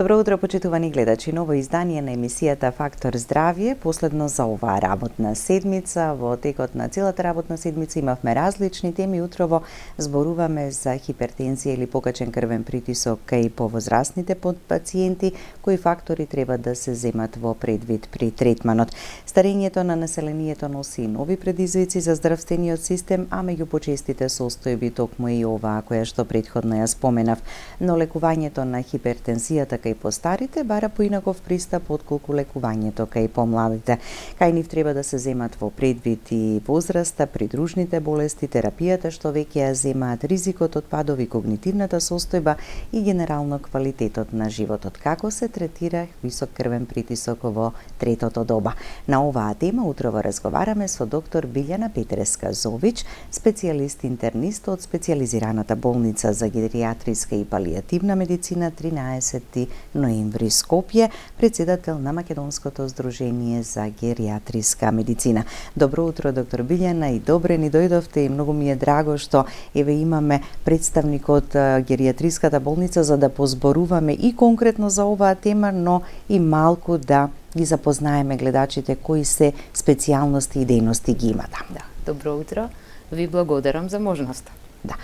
Добро утро, почитувани гледачи. Ново издание на емисијата Фактор здравје, последно за оваа работна седмица. Во текот на целата работна седмица имавме различни теми. Утрово зборуваме за хипертензија или покачен крвен притисок кај повозрастните пациенти, кои фактори треба да се земат во предвид при третманот. Старењето на населението носи нови предизвици за здравствениот систем, а меѓу почестите состојби токму и оваа која што претходно ја споменав. Но лекувањето на хипертензијата кај постарите бара поинаков пристап отколку лекувањето кај помладите. Кај нив треба да се земат во предвид и возраста, придружните болести, терапијата што веќе ја земаат, ризикот од падови, когнитивната состојба и генерално квалитетот на животот. Како се третира висок крвен притисок во третото доба? На оваа тема утрово разговараме со доктор Билјана Петреска-Зович, специјалист интернист од специјализираната болница за геријатриска и палијативна медицина 13 ноември Скопје, председател на Македонското здружение за геријатриска медицина. Добро утро, доктор Билјана, и добре ни дојдовте и многу ми е драго што еве имаме представник од геријатриската болница за да позборуваме и конкретно за оваа тема, но и малку да ги запознаеме гледачите кои се специјалности и дејности ги има таму. Да, добро утро. Ви благодарам за можноста. Да.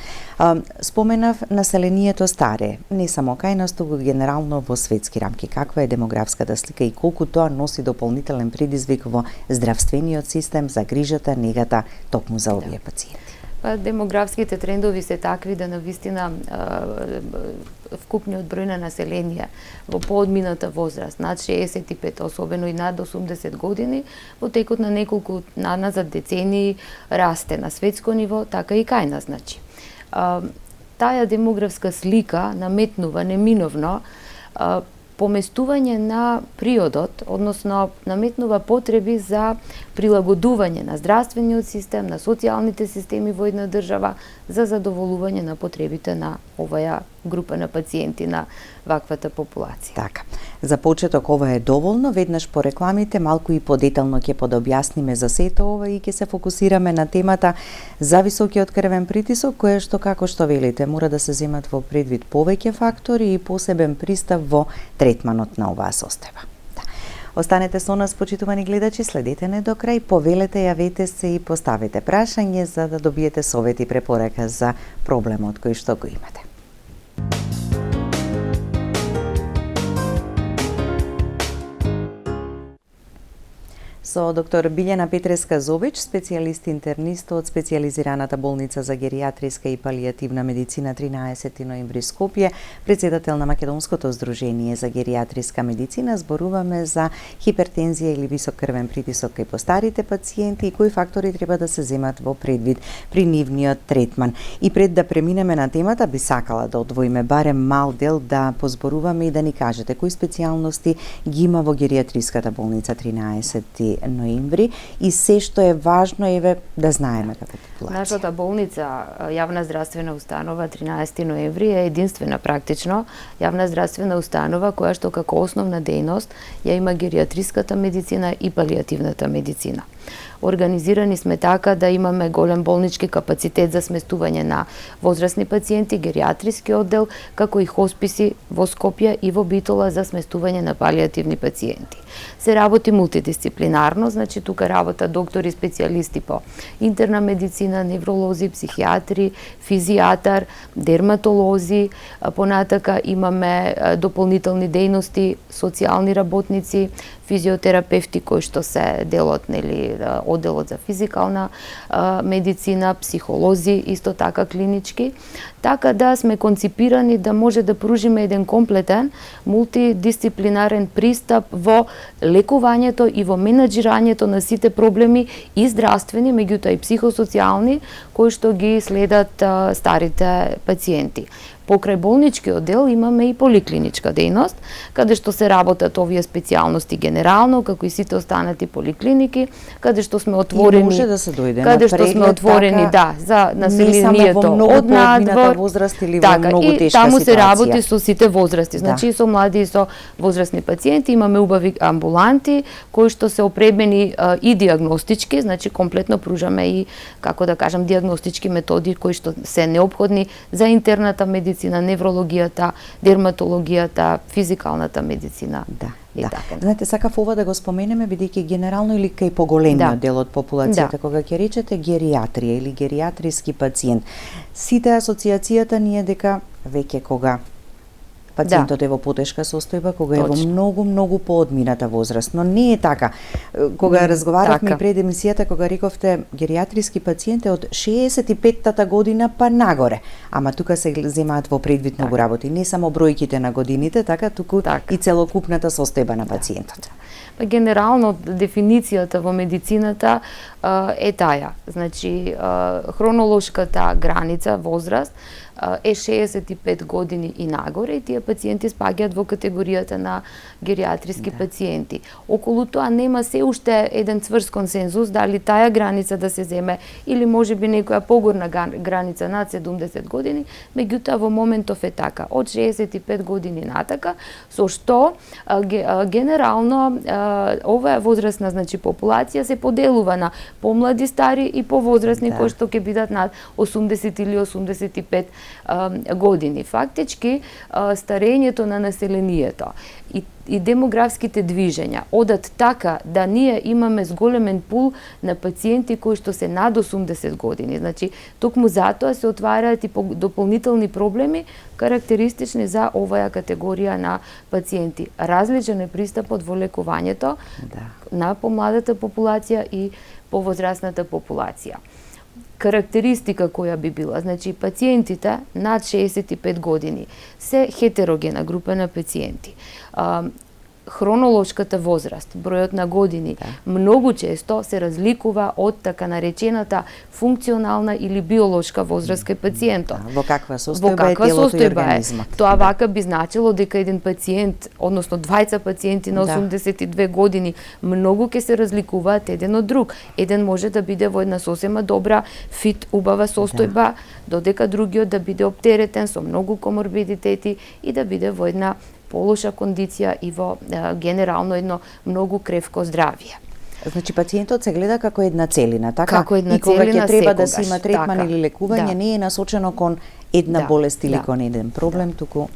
Споменав населението старе, не само кај нас, туку генерално во светски рамки. Каква е демографската слика и колку тоа носи дополнителен предизвик во здравствениот систем за грижата, негата токму за овие пациенти? Демографските трендови се такви да навистина вкупниот број на население во поодмината возраст, над 65, особено и над 80 години, во текот на неколку назад децении расте на светско ниво, така и кај нас, значи. Таа демографска слика наметнува неминовно поместување на приодот, односно наметнува потреби за прилагодување на здравствениот систем, на социјалните системи во една држава за задоволување на потребите на оваа група на пациенти, на ваквата популација. Така. За почеток ова е доволно, веднаш по рекламите малку и подетално ќе подобјасниме за сето ова и ќе се фокусираме на темата за високиот крвен притисок, кој што, како што велите, мора да се земат во предвид повеќе фактори и посебен пристап во третманот на оваа состојба. Останете со нас, почитувани гледачи, следете не до крај, повелете, јавете се и поставете прашање за да добиете совет и препорака за проблемот кој што го имате. Со доктор Билјана Петреска-Зович, специјалист интернист од специјализираната болница за геријатриска и палијативна медицина 13 ноември Скопје, председател на Македонското здружение за геријатриска медицина, зборуваме за хипертензија или висок крвен притисок кај постарите пациенти и кои фактори треба да се земат во предвид при нивниот третман. И пред да преминеме на темата, би сакала да одвоиме барем мал дел да позборуваме и да ни кажете кои специјалности ги има во геријатриската болница 13 ноември и се што е важно еве да знаеме како популација. Нашата болница, јавна здравствена установа 13 ноември е единствена практично јавна здравствена установа која што како основна дејност ја има геријатриската медицина и палијативната медицина. Организирани сме така да имаме голем болнички капацитет за сместување на возрастни пациенти, геријатриски оддел, како и хосписи во Скопје и во Битола за сместување на палијативни пациенти. Се работи мултидисциплинарно, значи тука работа доктори специјалисти по интерна медицина, невролози, психијатри, физијатар, дерматолози, понатака имаме дополнителни дејности, социјални работници, физиотерапевти кои што се делот, нели, одделот за физикална медицина, психолози, исто така клинички, така да сме конципирани да може да пружиме еден комплетен мултидисциплинарен пристап во лекувањето и во менаџирањето на сите проблеми и здравствени, меѓутоа и психосоцијални, кои што ги следат старите пациенти. Покрај болничкиот дел имаме и поликлиничка дејност, каде што се работат овие специјалности генерално, како и сите останати поликлиники, каде што сме отворени, и може да се дојде каде што сме отворени, така, да, за населението од надвор, возраст или така, во многу тешка ситуација. И таму се работи со сите возрасти, значи и со млади и со возрастни пациенти, имаме убави амбуланти кои што се опремени и диагностички, значи комплетно пружаме и, како да кажам, диагностички методи кои што се неопходни за интерната медицина медицина, неврологијата, дерматологијата, физикалната медицина. Да. И Да. така. Знаете, сакав ова да го споменеме, бидејќи генерално или кај поголемиот дел од популацијата, кога ќе речете гериатрија или гериатриски пациент, сите асоциацијата ни е дека веќе кога пациентот е во потешка состојба, кога е во многу поодмината возраст, но не е така. Кога разговаравме и пред емисијата, кога рековте гериатриски пациент е од 65-тата година па нагоре, ама тука се земаат во предвид многу работи, не само бројките на годините, туку и целокупната состојба на пациентот. Генерално дефиницијата во медицината е таја. Значи, хронолошката граница, возраст, е 65 години и нагоре и тие пациенти спаѓаат во категоријата на гериатриски пациенти. Околу тоа нема се уште еден цврст консензус дали таа граница да се земе или можеби некоја погорна граница над 70 години, меѓутоа во моментов е така, од 65 години натака, со што генерално оваа возрастна популација се поделува на помлади, стари и повозрастни кои што ќе бидат над 80 или 85 години. Фактички, старењето на населението и демографските движења одат така да ние имаме зголемен пул на пациенти кои што се над 80 години. Значи, токму затоа се отвараат и дополнителни проблеми карактеристични за оваа категорија на пациенти. Различен е пристапот во лекувањето на помладата популација и повозрастната популација. Карактеристика која би била, значи пациентите над 65 години се хетерогена група на пациенти. Хронолошката возраст, бројот на години, многу често се разликува од така наречената функционална или биолошка возраст кај пациентот. Во каква состојба е телото и организмот. Тоа вака би значило дека еден пациент, односно двајца пациенти на 82 години, многу ќе се разликуваат еден од друг. Еден може да биде во една сосема добра, фит, убава состојба, додека другиот да биде оптеретен со многу коморбидитети и да биде во една полоша кондиција и во генерално едно многу кревко здравје. Значи пациентот се гледа како една целина, така? Како една и кога целина ќе треба да секогаш, се има третман или лекување, не е насочено кон една болест или кон еден проблем, туку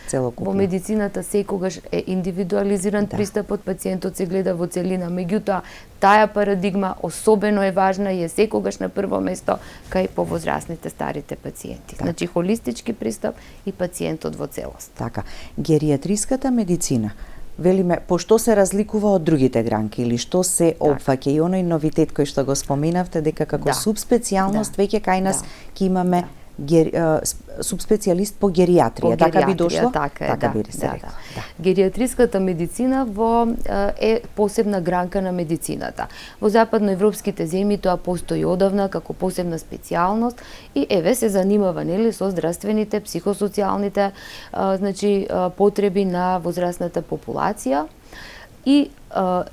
целокупно. Во медицината секогаш е индивидуализиран пристапот, пациентот се гледа во целина, меѓутоа таа парадигма особено е важна и е секогаш на прво место кај повозрастните старите пациенти. Значи холистички пристап и пациентот во целост. Така. Гериатриската медицина, велиме, по што се разликува од другите гранки или што се опфаќа и оној новитет кој што го споменавте дека како субспецијалност веќе кај нас ќе имаме субспецијалист по гериатрија, така би дошло? Така би се рекло. Гериатриската медицина е посебна гранка на медицината. Во западноевропските земји тоа постои одавна како посебна специјалност и еве се занимава со здравствените, психосоцијалните потреби на возрастната популација. И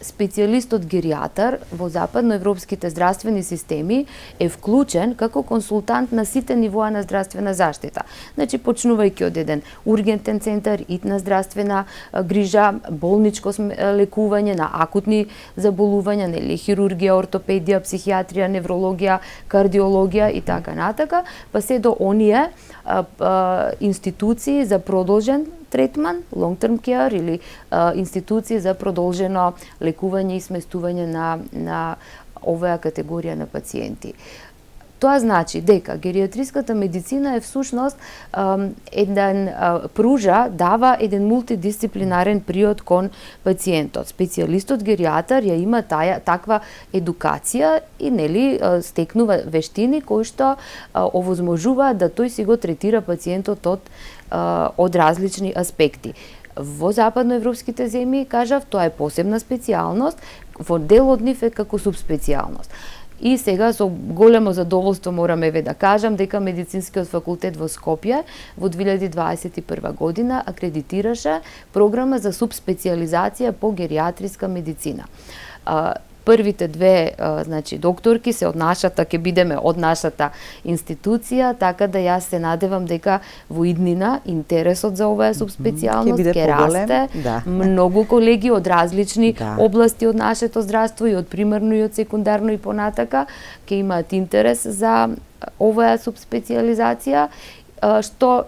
специјалистот геријатар во западноевропските здравствени системи е вклучен како консултант на сите нивоа на здравствена заштита. Значи, почнувајќи од еден ургентен центар, итна здравствена грижа, болничко лекување на акутни заболувања, хирургија, ортопедија, психијатрија, неврологија, кардиологија и така натака, па се до оние институции за продолжен третман, long term care или институции за продолжено лекување и сместување на оваа категорија на пациенти. Тоа значи дека гериатриската медицина е всушност дава еден мултидисциплинарен приод кон пациентот. Специјалистот геријатар ја има таква едукација и стекнува вештини кои што овозможуваат да тој си го третира пациентот од различни аспекти. Во западноевропските земји, кажав, тоа е посебна специјалност, во дел од нив е како субспецијалност. И сега со големо задоволство морам да кажам дека Медицинскиот факултет во Скопје во 2021 година акредитираше програма за субспецијализација по гериатриска медицина. Првите две докторки се од нашата, ќе бидеме од нашата институција, така да јас се надевам дека во иднина интересот за оваа субспецијалност ќе расте. Многу колеги од различни области од нашето здравство и од примарно и од секундарно и понатака ќе имаат интерес за оваа субспецијализација. што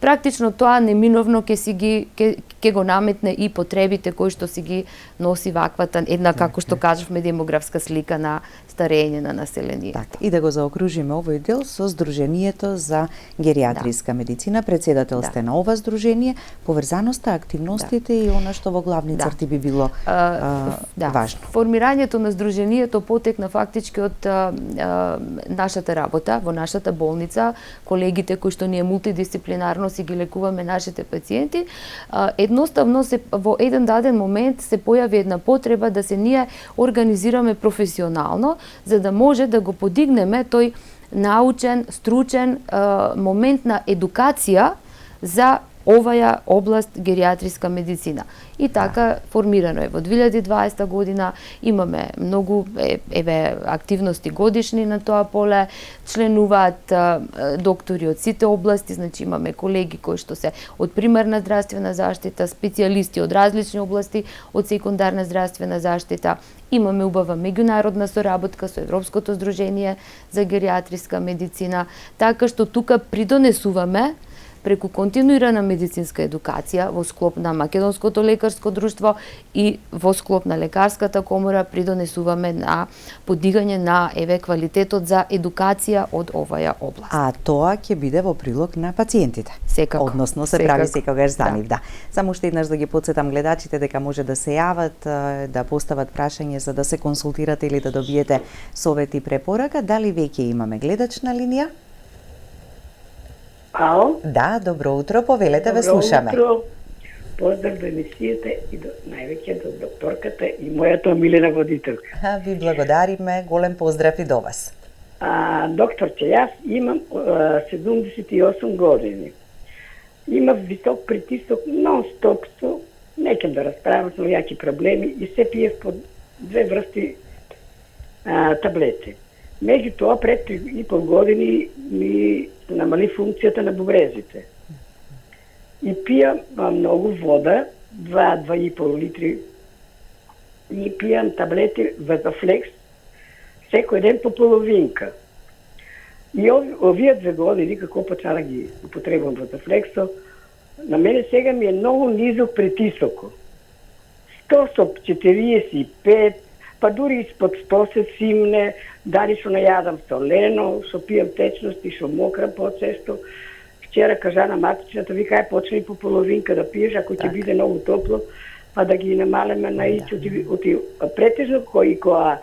практично тоа неминовно ќе го наметне и потребите кои што си ги носи ваквата една, како што кажавме, демографска слика на старење на населението. Так, и да го заокружиме овој дел со Сдруженијето за геријатриска медицина. Председател сте на ова здружение, поврзаноста, активностите и она што во главни црти би било важно. Формирањето на здруженијето потекна фактички од нашата работа во нашата болница, колегите кои што ние мултидисциплинарно си ги лекуваме нашите пациенти, едноставно во еден даден момент се појави една потреба да се ние организираме професионално, за да може да го подигнеме тој научен, стручен момент на едукација за оваа област геријатриска медицина. И така формирано е во 2020 година, имаме многу активности годишни на тоа поле, членуваат доктори од сите области, значи имаме колеги кои што се од примарна здравствена заштита, специјалисти од различни области од секундарна здравствена заштита. Имаме убава меѓународна соработка со Европското здружение за геријатриска медицина, така што тука придонесуваме преку континуирана медицинска едукација во склоп на Македонското лекарско друштво и во склоп на лекарската комора придонесуваме на подигање на квалитетот за едукација од оваа област. А тоа ќе биде во прилог на пациентите. Секако. Односно се прави секогаш за нив, да. Само уште еднаш да ги потсетам гледачите дека може да се јават, да постават прашање за да се консултирате или да добиете совет и препорака. Дали веќе имаме гледач на линија? Ало? Да, добро утро, повелете, ве слушаме. Добро утро. Поздрав до емисијата и највеќе до докторката и мојата омилена водителка. Ви благодариме, голем поздрав и до вас. Докторче, јас имам 78 години. Имам висок притисок нон-стоп, не ќе да расправам со јаки проблеми и се пиев по 2 врсти таблети. Меѓутоа, пред 3,5 години ми намали функцијата на бубрезите. И пијам многу вода, 2,5 литри, и пијам таблети Везафлекс секој ден по половинка. И овие 2 години, како почна да ги употребувам Везафлексо, на мене сега ми е многу низок притисокот. 145, па дури испод 100 се симне, дали што најадам солено, што пијам течности, што мокрам почесто. Вчера кажа на матичната, вика, почни по половинка да пиеш, ако ќе биде многу топло, па да ги намалеме на ичи. Претежно која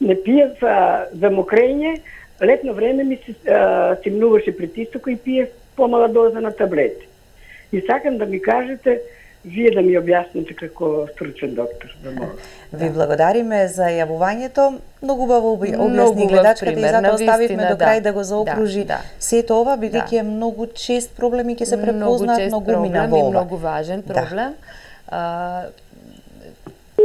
не пиев за мокрење, летно време ми се симнуваше притисок и пиев помала доза на таблети. И сакам да ми кажете, вие да ми објасните како стручен доктор. Ви благодариме за јавувањето. Многу убаво објасни гледачката и затоа оставивме до крај да го заокружи сето ова, бидејќи е многу чест проблем и ќе се препознаат многу мина во ова. Многу важен проблем.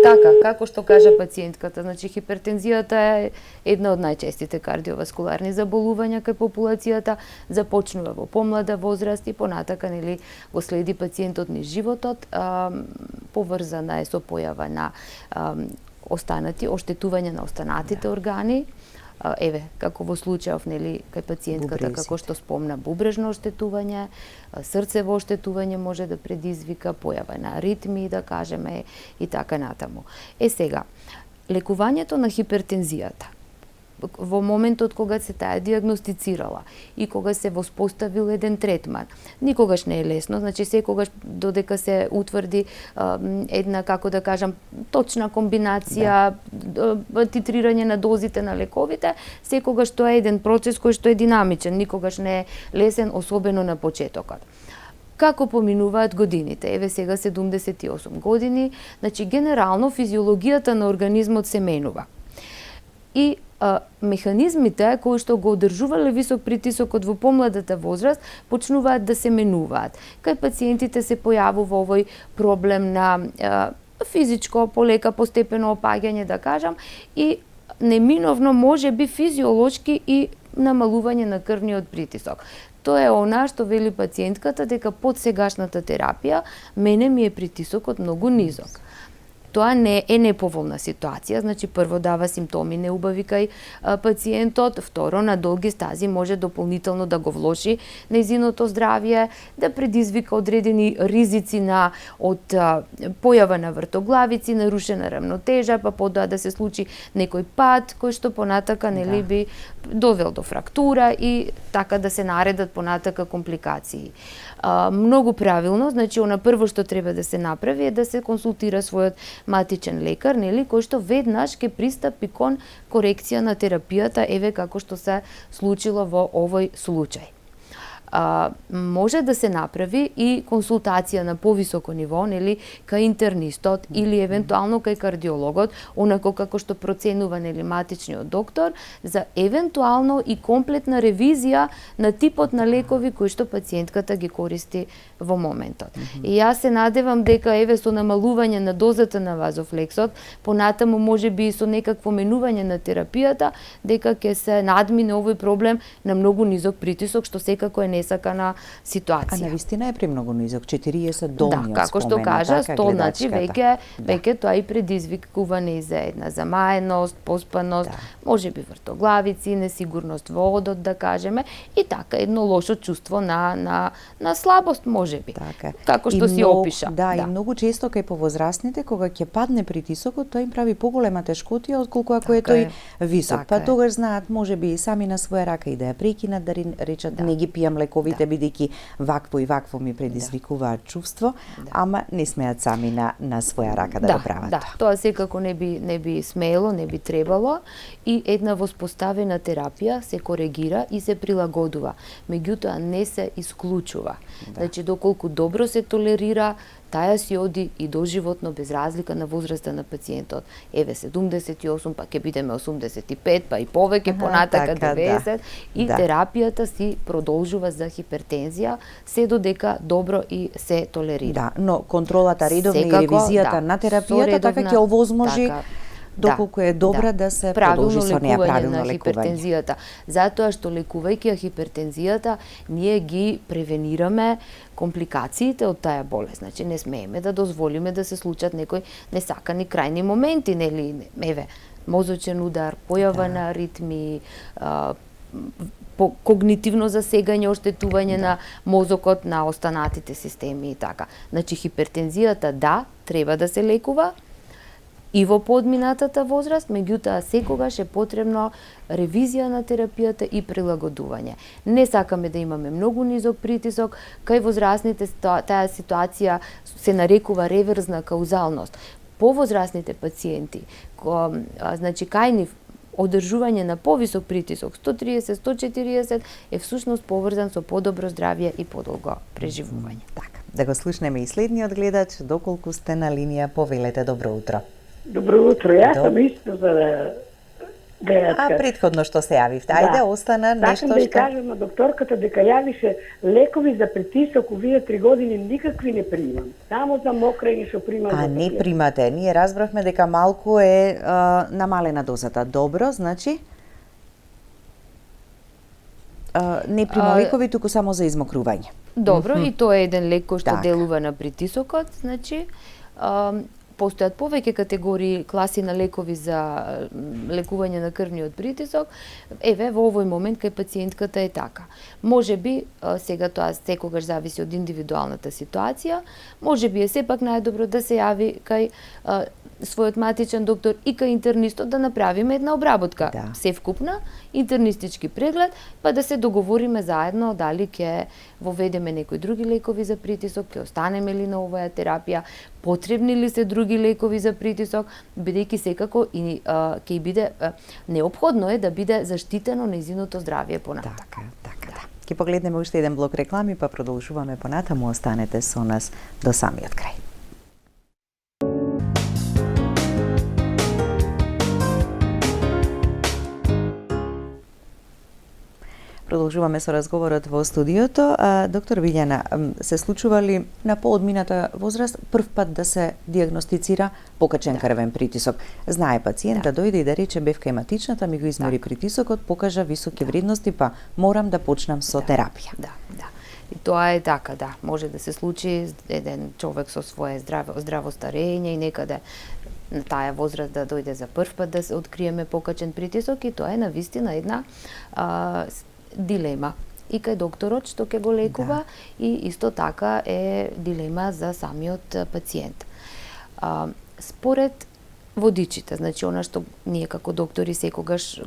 Така, како што кажа пациентката, значи хипертензијата е една од најчестите кардиоваскуларни заболувања кај популацијата, започнува во помлада возраст и понатака нели го следи пациентот низ животот, поврзана е со појава на оштетување на останатите органи, како во случајов нели кај пациентката како што спомна бубрежно оштетување, срцево оштетување може да предизвика појава на аритми, да кажеме, и така натаму. Сега, лекувањето на хипертензијата во моментот кога се таа диагностицирала и кога се воспоставил еден третман, никогаш не е лесно, значи секогаш додека се утврди една, како да кажам, точна комбинација, титрирање на дозите на лековите, секогаш тоа е еден процес кој што е динамичен, никогаш не е лесен, особено на почетокот. Како поминуваат годините? Еве сега 78 години, значи генерално физиологијата на организмот се менува. И механизмите кои што го одржувале висок притисокот во помладата возраст почнуваат да се менуваат. Кај пациентите се појавува овој проблем на физичко, полека, постепено опаѓање, да кажам, и неминовно може би физиолошки и намалување на крвниот притисок. Тоа е она што вели пациентката дека под сегашната терапија мене ми е притисокот многу низок. Тоа не е неповолна ситуација, значи прво дава симптоми неубави кај пациентот, второ на долги стази може дополнително да го влоши нејзиното здравје, да предизвика одредени ризици од појава на вртоглавици, нарушена рамнотежа, па потоа да се случи некој пад кој што понатака нели би довел до фрактура и така да се наредат понатака компликации. Многу правилно, значи она прво што треба да се направи е да се консултира својот матичен лекар, нели, кој што веднаш ќе пристапи кон корекција на терапијата, еве како што се случило во овој случај. Може да се направи и консултација на повисоко ниво, нели, кај интернистот или евентуално кај кардиологот, онако како што проценува нели матичниот доктор, за евентуално и комплетна ревизија на типот на лекови кои што пациентката ги користи во моментот. И јас се надевам дека еве со намалување на дозата на вазофлексот, понатаму можеби и со некакво менување на терапијата, дека ќе се надмине овој проблем на многу низок притисок, што секако е несакана ситуација. А навистина е премногу низок, 40 долниот спомен. Да, како што кажа, 100, значи веќе тоа и предизвикување за една замаеност, поспаност, можеби вртоглавици, несигурност во одот, да кажеме, и така едно лошо чувство на слабост можеби. Така. Како што си опиша. Да, и многу често кај повозрастните кога ќе падне притисокот, тоа им прави поголема тешкотија отколку ако е тој висок. Па тогаш знаат можеби и сами на своја рака и да ја прекинат, да речат не ги пијам лековите бидејќи вакво и вакво ми предизвикуваат чувство, ама не смеат сами на своја рака да го прават. Да, тоа секако не би смело, не би требало, и една воспоставена терапија се коригира и се прилагодува. Меѓутоа не се исклучува. Значи доколку добро се толерира, таја си оди и доживотно без разлика на возраста на пациентот. Еве 78, па ќе бидеме 85, па и повеќе понатака 90 и терапијата си продолжува за хипертензија се додека добро и се толерира. Да, но контролата редовна и ревизијата на терапијата така ќе овозможи доколку е добра да се продолжи со неја правилно лекување. Хипертензијата, затоа што лекувајќи хипертензијата ние ги превенираме компликациите од таа болест. Значи не смееме да дозволиме да се случат некои несакани крајни моменти, нели, еве, мозочен удар, појава на аритми, когнитивно засегање, оштетување на мозокот, на останатите системи и така. Значи хипертензијата треба да се лекува и во подминатата возраст, меѓутоа секогаш е потребно ревизија на терапијата и прилагодување. Не сакаме да имаме многу низок притисок, кај возрастните таа ситуација се нарекува реверзна каузалност. По возрастните пациенти, значи кај нив одржување на повисок притисок 130-140 е всушност поврзан со подобро здравје и подолго преживување. Така, да го слушнеме и следниот гледач, доколку сте на линија, повелете добро утро. Добро утро, јас сум исто за гледачка. А предходно што се јавивте, ајде остана нешто што... Сакам да ја кажам на докторката дека јавише лекови за притисок овие 3 години никакви не примам. Само за мокрење што примам. А не примате, ние разбравме дека малку е намалена дозата. Добро, значи не прима лекови, туку само за измокрување. Добро, и тоа е еден лек кој што делува на притисокот, значи постојат повеќе категории, класи на лекови за лекување на крвниот притисок. Еве, во овој момент кај пациентката е така. Можеби, сега тоа секогаш зависи од индивидуалната ситуација, можеби е сепак најдобро да се јави кај својот матичен доктор и кај интернистот да направиме една обработка, севкупна, интернистички преглед, па да се договориме заедно дали ќе воведеме некои други лекови за притисок, ќе останеме ли на оваа терапија, потребни ли се други лекови за притисок, бидејќи секако и ќе биде неопходно е да биде заштитено нејзиното здравје понатака. Така. Ќе погледнеме уште еден блок реклами, па продолжуваме понатаму, останете со нас до самиот крај. Продолжуваме со разговорот во студиото. Доктор Билјана, се случували на поодмината возраст прв пат да се диагностицира покачен крвен притисок? Знае пациент да дојде и да рече бев кај ми го измери притисокот, покажа високи вредности, па морам да почнам со терапија. Да. И тоа е така, може да се случи еден човек со свое здраво старење и некаде на таа возраст да дојде за прв пат да се откриеме покачен притисок, и тоа е навистина една дилема и кај докторот што ќе го лекува, и исто така е дилема за самиот пациент. Според водичите, значи она што ние како доктори секогаш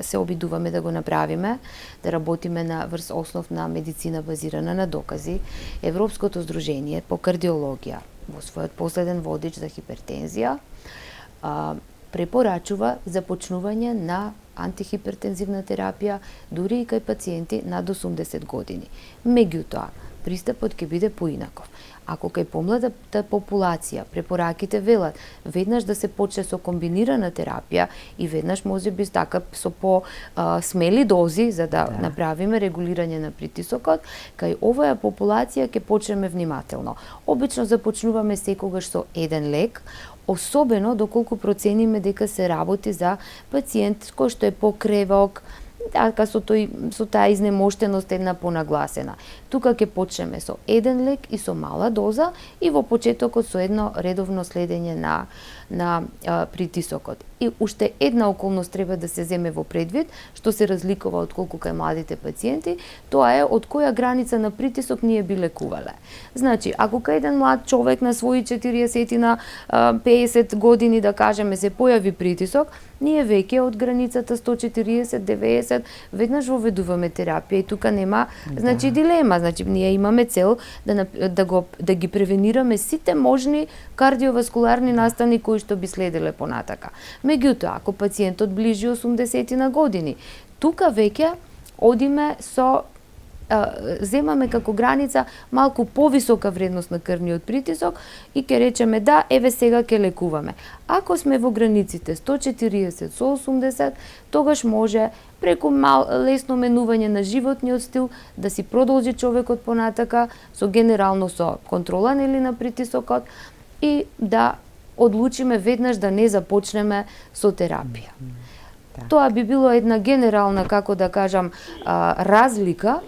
се обидуваме да го направиме, да работиме врз основ на медицина базирана на докази, Европското здружение по кардиологија во својот последен водич за хипертензија препорачува започнување на антихипертензивна терапија дури и кај пациенти над 80 години. Меѓутоа, пристапот ќе биде поинаков. Ако кај помладата популација препораките велат веднаш да се почне со комбинирана терапија и веднаш можеби така со смели дози за да направиме регулирање на притисокот, кај оваа популација ќе почнеме внимателно. Обично започнуваме секогаш со еден лек, особено доколку процениме дека се работи за пациент кој што е покревок, така со таа изнемоштеност една понагласена. Тука ќе почнеме со еден лек и со мала доза, и во почетокот со едно редовно следење на притисокот. И уште една околност треба да се земе во предвид, што се разликува од колку кај младите пациенти, тоа е од која граница на притисок ние би лекувале. Значи, ако кај еден млад човек на своји 40 50 години, да кажеме, се појави притисок, ние веќе од границата 140-90 веднаш воведуваме терапија, и тука нема значи дилема. Значи ние имаме цел да ги превенираме сите можни кардиоваскуларни настани кои што би следеле понатака. Меѓутоа, ако пациентот ближи 80 на години, тука веќе одиме со земаме како граница малку повисока вредност на крвниот притисок и ќе речеме да, еве сега ќе лекуваме. Ако сме во границите 140 со 80, тогаш може преку лесно менување на животниот стил да си продолжи човекот понатака генерално со контрола на притисокот и да одлучиме веднаш да не започнеме со терапија. Тоа би било една генерална, како да кажам, разлика,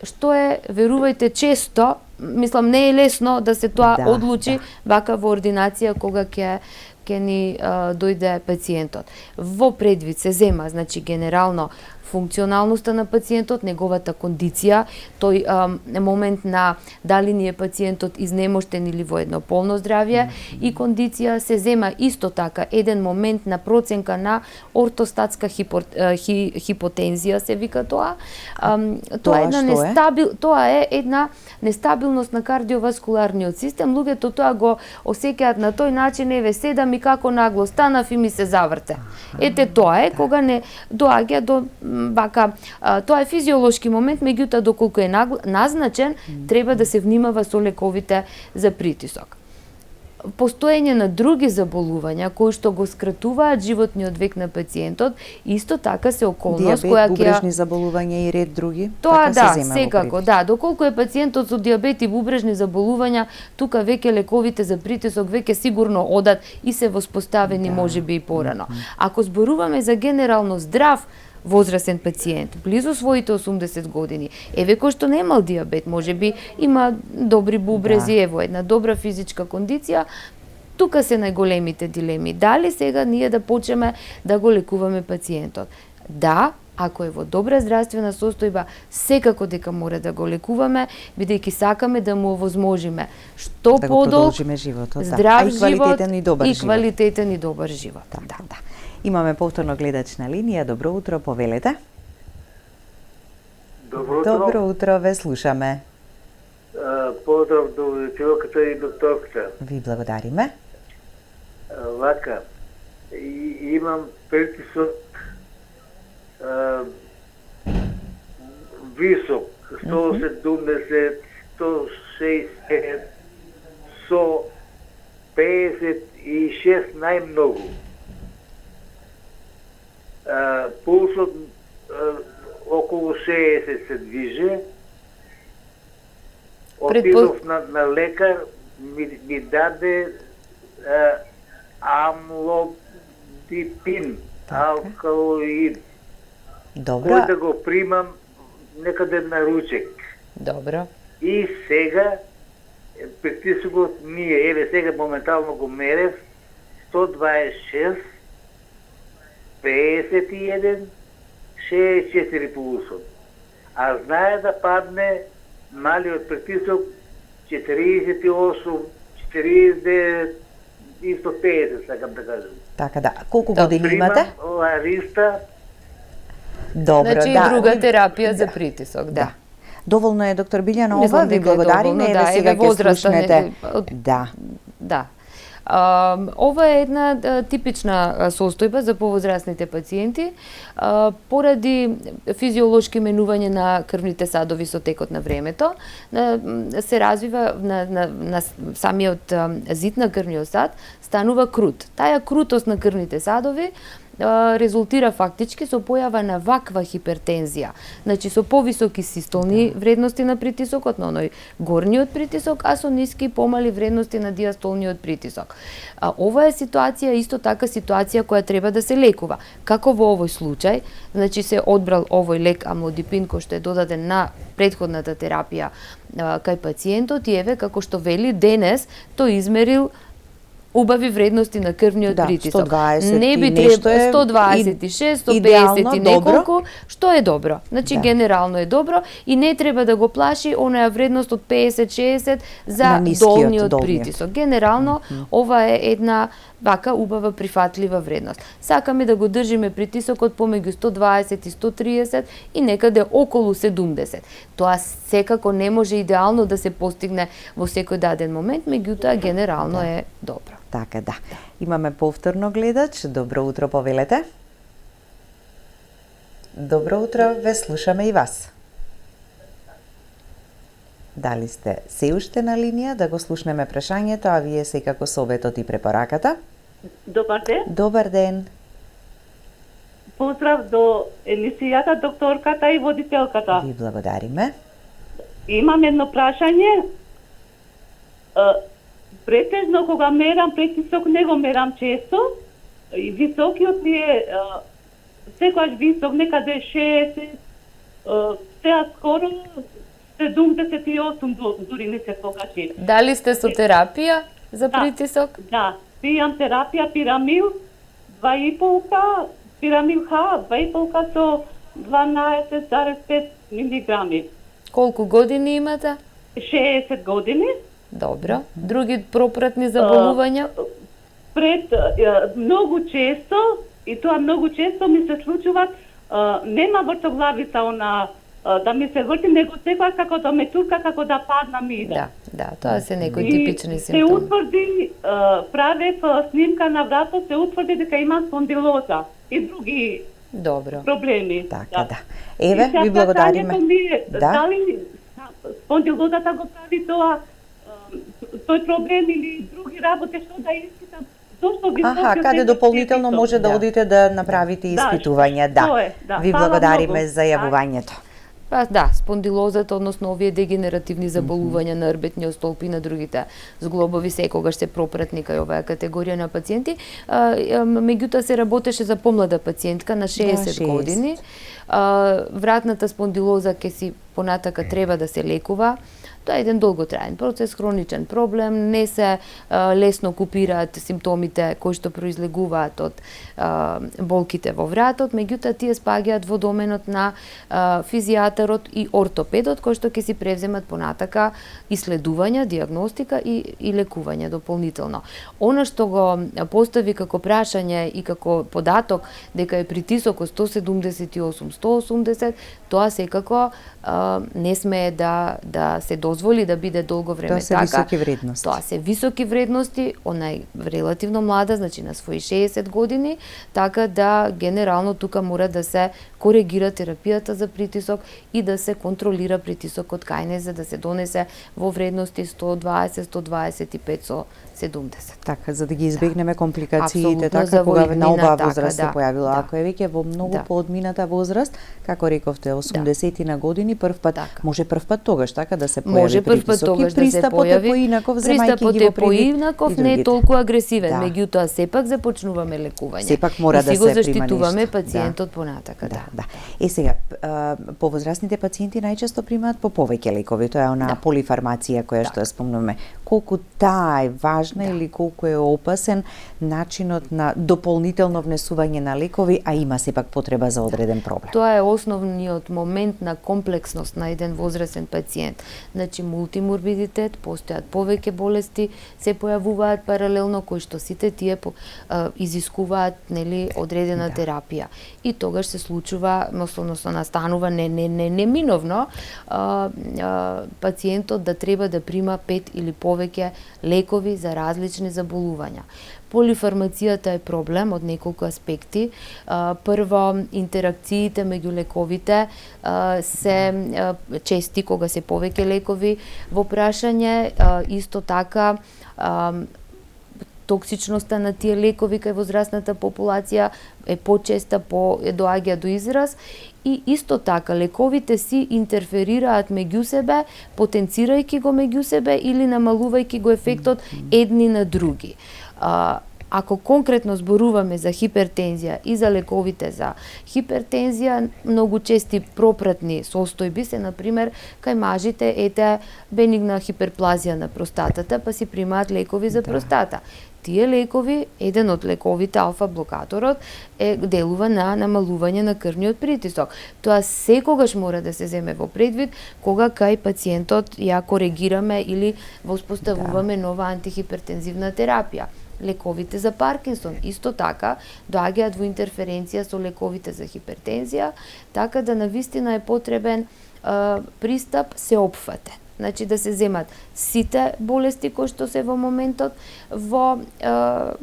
што е, верувајте, често, мислам, не е лесно да се тоа одлучи вака во ординација кога ќе ни дојде пациентот. Во предвид се зема, значи, генерално функционалноста на пациентот, неговата кондиција, тој момент на дали ни е пациентот изнемоштен или во едно полно здравје и кондиција, се зема исто така еден момент на проценка на ортостатска хипотензија, се вика тоа. Тоа е една нестабилност на кардиоваскуларниот систем. Луѓето тоа го осеќаат на тој начин, еве седам и како нагло станав и ми се заврте. Ете тоа е кога не доаѓа до вака, тоа е физиолошки момент, меѓутоа доколку е назначен, треба да се внимава со лековите за притисок. Постоење на други заболувања кои што го скратуваат животниот век на пациентот, исто така се околност која ќе бубрежни заболувања и ред други. Тоа секако, доколку е пациентот со диабет и бубрежни заболувања, тука веќе лековите за притисок веќе сигурно одат и се воспоставени можеби и порано. Ако зборуваме за генерално здрав возрастен пациент, близу своите 80 години, еве кој што немал диабет, можеби има добри бубрези, ево една добра физичка кондиција, тука се најголемите дилеми. Дали сега ние да почнеме да го лекуваме пациентот? Да, ако е во добра здравствена состојба, секако дека мора да го лекуваме, бидејќи сакаме да му овозможиме што подолг, здрав живот и квалитетен и добар живот. Имаме повторно гледач на линија. Добро утро, повелете. Добро утро, ве слушаме. Поздрав до човеката и докторката. Ви благодариме. Вака, имам притисок висок, 170, 160, со 56 најмногу. Пулсот околу 60 се движе. Отидов на лекар, ми даде амлодипин, алкалоид. Кој да го примам некаде на ручек. Добро. И сега притисокот ние, еве сега моментално го мерев, 126 51 64 по 8. А знае да падне малиот притисок 48, 49 и 150, сакам да кажам. Така да. Колку години имате? Примам ова риста. Добро, значи да. друга терапија за притисок, да. Доволно е, доктор Билјана, Мислам ова. Ви дека е благодариме. доволно, Еве да, сега еве ќе возраста слушнете. Да. Да. Ова е една типична состојба за повозрастните пациенти поради физиолошки менување на крвните садови со текот на времето. Се развива на самиот зид на крвниот сад, станува крут. Таа крутост на крвните садови резултира фактички со појава на ваква хипертензија. Значи со повисоки систолни вредности на притисокот, на оној горниот притисок, а со ниски помали вредности на диастолниот притисок. Ова е ситуација, исто така ситуација која треба да се лекува. Како во овој случај, значи се одбрал овој лек амлодипин кој што е додаден на претходната терапија кај пациентот и еве како што вели денес тој измерил убави вредности на крвниот притисок. 120 не би нешто е 126, 150 идеално и неколку, што е добро. Значи генерално е добро и не треба да го плаши онаја вредност од 50-60 за долниот притисок. Генерално ова е една вака убава прифатлива вредност. Сакаме да го држиме притисокот помеѓу 120 и 130 и некаде околу 70. Тоа секако не може идеално да се постигне во секој даден момент, меѓутоа генерално е добро. Така да. Имаме повторно гледач. Добро утро, повелете. Добро утро, ве слушаме и вас. Дали сте се уште на линија да го слушнеме прашањето, а вие секако советот и препораката? Добар ден. Добар ден. Поздрав до емисијата, докторката и водителката. Ви благодариме. Имам едно прашање. Претежно кога мерам притисок, не го мерам често. И високиот ми е секогаш висок, некаде 60, сега скоро 78 дури не се покачи. Дали сте со терапија за притисок? Да, пијам терапија пирамил 2,5, пирамил Х 2,5 со 12,5 милиграми. Колку години имате? 60 години. Добро. Други пропратни заболувања? Многу често, и тоа многу често ми се случува, нема вртоглавица да ми се врти, него секојаш како да ме турка, како да паднам и да. Да, тоа се некои типични се симптоми. утврди, правев снимка на вратот, се утврди дека имам спондилоза и други проблеми. Така да. Еве, ви благодариме. Дали спондилозата го прави тој проблем или други работи што да испитам? Каде дополнително може да одите да направите испитувања, да. Ви благодариме за јавувањето. Да, спондилозата, односно овие дегенеративни заболувања на рбетниот столб и на другите зглобови секогаш се пропратни кај оваа категорија на пациенти. Меѓутоа се работеше за помлада пациентка на 60 години. Вратната спондилоза ќе си понатака треба да се лекува. Тоа е еден долготраен процес, хроничен проблем, не се лесно купираат симптомите кои што произлегуваат од болките во вратот, меѓутоа тие спаѓаат во доменот на физијатарот и ортопедот, кои што ќе си превземат понатака иследувања, дијагностика и лекување дополнително. Она што го постави како прашање и како податок дека е притисокот 178-180, тоа секако не смее да се дозволи да биде долго време така. Тоа се високи вредности. Тоа се високи вредности, она е релативно млада, значи на своји 60 години, така да генерално тука мора да се коригира терапијата за притисок и да се контролира притисокот кај неј за да се донесе во вредности 120-125 со 70. Така, за да ги избегнеме компликациите, така кога на оваа возраст се појавила. Ако е веќе во многу поодмината возраст, како рековте, 80 на години, прв пат, може прв пат тогаш, така да се појави. Може првпат тогаш да се појави. Пристапот е поинаков, не е толку агресивен, меѓутоа сепак започнуваме лекување. Сепак мора да се прима нешто. И си го заштитуваме пациентот понатака, да. Сега, повозрастните пациенти најчесто примаат по повеќе лекови, тоа е она полифармација која што ја спомнуваме. Колку таа е важна или колку е опасен начинот на дополнително внесување на лекови, а има сепак потреба за одреден проблем. Тоа е основниот момент на комплексност на еден возрастен пациент. Значи, мултиморбидитет, постојат повеќе болести, се појавуваат паралелно, кои што сите тие изискуваат, нели, одредена терапија. И тогаш се случува, односно настанува неминовно пациентот да треба да прима 5 или повеќе лекови за различни заболувања. Полифармацијата е проблем од неколку аспекти. Прво, интеракциите меѓу лековите се чести кога се повеќе лекови во прашање, исто така токсичноста на тие лекови кај возрастната популација е почеста, доаѓа до израз, и исто така лековите си интерферираат меѓу себе, потенцирајќи го меѓу себе или намалувајќи го ефектот едни на други. Ако конкретно зборуваме за хипертензија и за лековите за хипертензија, многу чести пропратни состојби се, например, кај мажите ете бенигна хиперплазија на простатата, па си примаат лекови за простата. Тие лекови, еден од лековите, алфа-блокаторот, делува на намалување на крвниот притисок. Тоа секогаш мора да се земе во предвид кога кај пациентот ја коригираме или воспоставуваме нова антихипертензивна терапија. Лековите за Паркинсон исто така доаѓаат во интерференција со лековите за хипертензија, така да навистина е потребен пристап сеопфатен. Значи да се земат сите болести кои што се во моментот во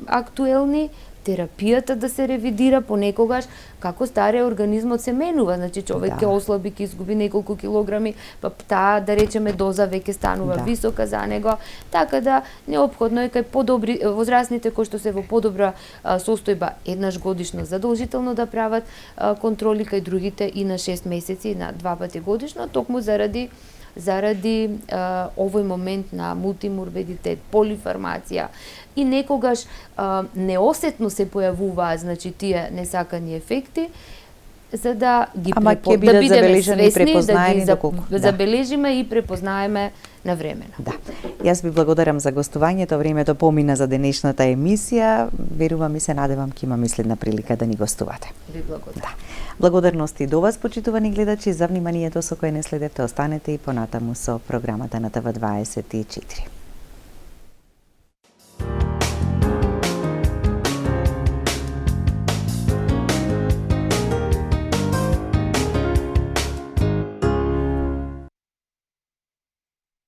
актуелни, терапијата да се ревидира понекогаш, како старе организмот се менува, значи човек ќе ослаби, ќе изгуби неколку килограми, па таа, да речеме, доза веќе станува висока за него, така да неопходно е кај подобри возрастните кои што се во подобра состојба еднаш годишно задолжително да прават контроли, кај другите и на 6 месеци, на 2 пати годишно, токму заради овој момент на мултиморбидитет, полифармација, и некогаш неосетно се појавуваат, значи, тие несакани ефекти, за да ги бидеме свесни, да ги забележиме и препознаеме навремено. Да. Јас ви благодарам за гостувањето, времето помина за денешната емисија, верувам и се надевам ќе имаме следна прилика да ни гостувате. Ви благодарам. Благодарности до вас, почитувани гледачи, за вниманието со кое не следевте. Останете и понатаму со програмата на ТВ24.